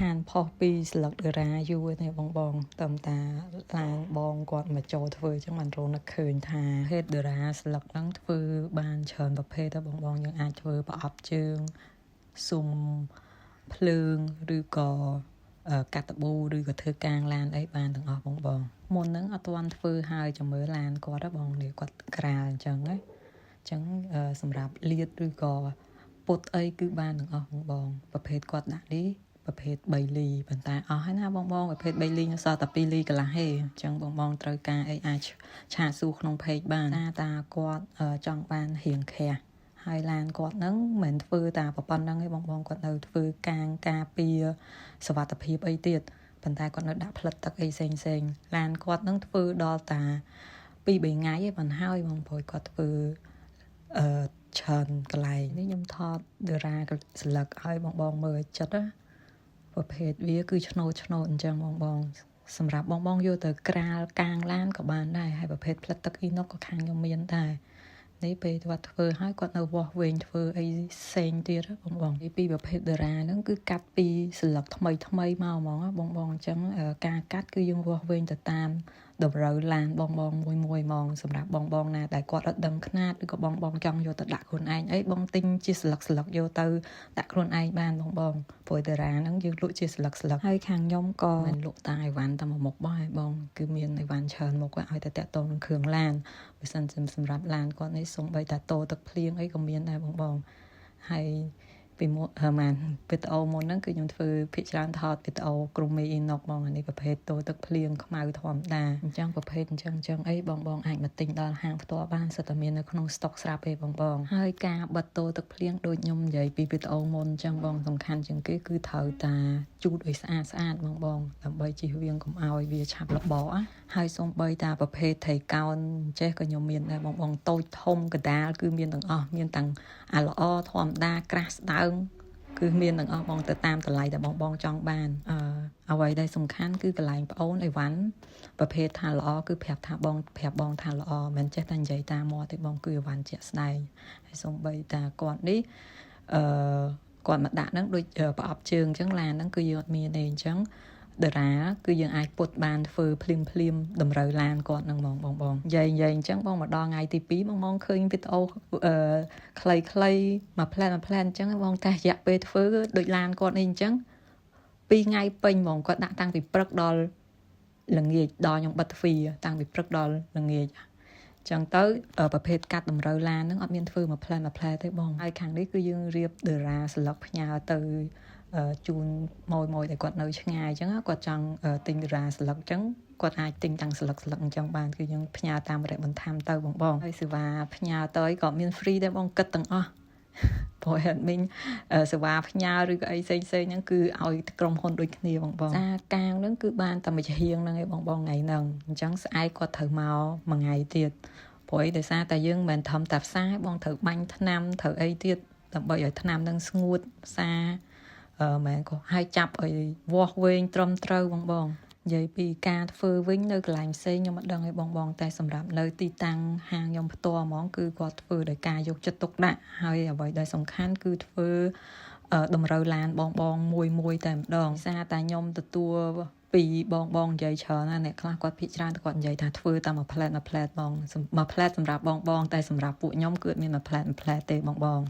ខានផុសពីស្លឹកដឺរ៉ាយូរទេបងតាមតាឡានបងគាត់មកចូលធ្វើអញ្ចឹងបានរនឹកឃើញថាហេតុដឺរ៉ាស្លឹកហ្នឹងធ្វើបានច្រើនប្រភេទទៅបងយើងអាចធ្វើប្រអប់ជើងស៊ុំភ្លើងឬក៏កាត់តប៊ូឬក៏ធ្វើកាងឡានអីបានទាំងអស់បងមុនហ្នឹងអត់ទាន់ធ្វើហើយចាំមើលឡានគាត់បងនេះគាត់ក្រាលអញ្ចឹងណាអញ្ចឹងសម្រាប់លាតឬក៏ពុតអីគឺបានទាំងអស់បងប្រភេទគាត់ដាក់នេះប្រភេទ3លីប៉ុន្តែអស់ហើយណាបងប្រភេទ3លីនៅសល់តែ2លីកន្លះទេអញ្ចឹងបងត្រូវការអីអាចឆាតសួរក្នុង page បានតាគាត់ចង់បានរៀងខះហើយឡានគាត់ហ្នឹងមិនមែនធ្វើតែប៉ុណ្្នឹងទេបងគាត់នៅធ្វើកាងការពារសុវត្ថិភាពអីទៀតប៉ុន្តែគាត់នៅដាក់ផ្លិតទឹកអីផ្សេងឡានគាត់ហ្នឹងធ្វើដល់តា2-3ថ្ងៃឯងបានហើយបងប្អូនគាត់ធ្វើច្រើនកន្លែងនេះខ្ញុំថតដឺរ៉ាស្លឹកឲ្យបងមើលចិត្តណាប្រភេទវាគឺឆ្នោតអញ្ចឹងបងសម្រាប់បងយកទៅក្រាលកាងឡានក៏បានដែរហើយប្រភេទផ្លិតទឹកអ៊ីណុកក៏ខាងខ្ញុំមានដែរនេះពេលគាត់ធ្វើហើយគាត់នៅវាស់វែងធ្វើអីផ្សេងទៀតបងពីប្រភេទដឺរ៉ាហ្នឹងគឺកាត់ពីស្លឹកថ្មីមកហ្មងបងអញ្ចឹងការកាត់គឺយើងវាស់វែងទៅតាមតម្រូវឡានបងមួយហ្មងសម្រាប់បងណាដែលគាត់អត់ដឹងខ្នាតឬក៏បងចង់យកទៅដាក់ខ្លួនឯងអីបងទិញជាស្លឹកយកទៅដាក់ខ្លួនឯងបានបងព្រោះដឺរ៉ាហ្នឹងយើងលក់ជាស្លឹកហើយខាងខ្ញុំក៏មិនលក់តែអីវ៉ាន់តែមួយមុខបងគឺមានអីវ៉ាន់ច្រើនមុខឲ្យតែតាក់ទងនឹងគ្រឿងឡានបើសិនសម្រាប់ឡានគាត់នេះសូម្បីតែតោទឹកភ្លៀងអីក៏មានដែរបងហើយពីមុនវីដេអូមុនហ្នឹងគឺខ្ញុំធ្វើភាគច្រើនថតវីដេអូក្រុមមេអ៊ីណុកបងនេះប្រភេទតោទឹកភ្លៀងខ្មៅធម្មតាអញ្ចឹងប្រភេទអញ្ចឹងអីបងអាចមកទិញដល់ហាងផ្ទាល់បានសិតតែមាននៅក្នុងស្តុកស្រាប់ទេបងហើយការបិទតោទឹកភ្លៀងដូចខ្ញុំនិយាយពីវីដេអូមុនអញ្ចឹងបងសំខាន់ជាងគេគឺត្រូវតាជូតឲ្យស្អាតបងដើម្បីជៀសវាងកុំឲ្យវាឆាប់របកហើយសូម្បីតាប្រភេទថៃកោនចេះក៏ខ្ញុំមានដែរបងតូចធំកដាលគឺមានទាំងអស់មានទាំងអាល្អធម្មតាក្រាស់ស្ដើងគឺមានទាំងអស់បងទៅតាមតម្លៃដែលបងចង់បានអ្វីដែលសំខាន់គឺកន្លែងប្អូនអីវ៉ាន់ប្រភេទថាល្អគឺប្រាប់បងថាល្អមិនចេះតែនិយាយតាមមាត់ទេបងគឺអីវ៉ាន់ជាក់ស្ដែងហើយសូម្បីតាគាត់នេះគាត់មកដាក់ហ្នឹងដូចប្រអប់ជើងអញ្ចឹងឡានហ្នឹងគឺយើងអត់មានទេអញ្ចឹងដឺរ៉ាគឺយើងអាចពុតបានធ្វើភ្លាមតម្រូវឡានគាត់ហ្នឹងបងនិយាយអញ្ចឹងបងមកដល់ថ្ងៃទី2បងឃើញវីដេអូខ្លីមួយផ្លែតអញ្ចឹងបងតែរយៈពេលធ្វើដូចឡានគាត់នេះអញ្ចឹង2ថ្ងៃពេញបងគាត់ដាក់តាំងពីព្រឹកដល់ល្ងាចដល់ខ្ញុំបិទទ្វារតាំងពីព្រឹកដល់ល្ងាចចឹងទៅប្រភេទកាត់តម្រូវឡានហ្នឹងអត់មានធ្វើមួយផ្លែទេបងហើយខាងនេះគឺយើងរៀបដឺរ៉ាស្លឹកផ្ញើទៅជូនមួយដែលគាត់នៅឆ្ងាយអញ្ចឹងគាត់ចង់ទិញដឺរ៉ាស្លឹកអញ្ចឹងគាត់អាចទិញទាំងស្លឹកអញ្ចឹងបានគឺយើងផ្ញើតាមរយៈបន្ថែមទៅបងហើយសេវាផ្ញើទៅក៏មាន free ដែរបងគិតទាំងអស់ព្រោះ admin សេវាផ្ញើឬក៏អីផ្សេងហ្នឹងគឺឲ្យក្រុមហ៊ុនដូចគ្នាបងសារកាងហ្នឹងគឺបានតែមួយហៀងហ្នឹងឯងបងថ្ងៃហ្នឹងអញ្ចឹងស្អែកគាត់ត្រូវមកមួយថ្ងៃទៀតព្រោះអីដោយសារតែយើងមិនមែនធំតែផ្សារបងត្រូវបាញ់ថ្នាំត្រូវអីទៀតដើម្បីឲ្យថ្នាំហ្នឹងស្ងួតផ្សារមែនក៏ឲ្យចាប់ឲ្យវាស់វែងត្រឹមត្រូវបងនិយាយពីការធ្វើវិញនៅកន្លែងផ្សេងខ្ញុំអត់ដឹងទេបងតែសម្រាប់នៅទីតាំងហាងខ្ញុំផ្ទាល់ហ្មងគឺគាត់ធ្វើដោយការយកចិត្តទុកដាក់ហើយអ្វីដែលសំខាន់គឺធ្វើតម្រូវឡានបងមួយតែម្ដងសារតែខ្ញុំទទួលពីបងនិយាយច្រើនណាអ្នកខ្លះគាត់ភិកច្រើនគាត់និយាយថាធ្វើតែមួយផ្លែតបងមួយផ្លែតសម្រាប់បងតែសម្រាប់ពួកខ្ញុំគឺអត់មានមួយផ្លែតទេបង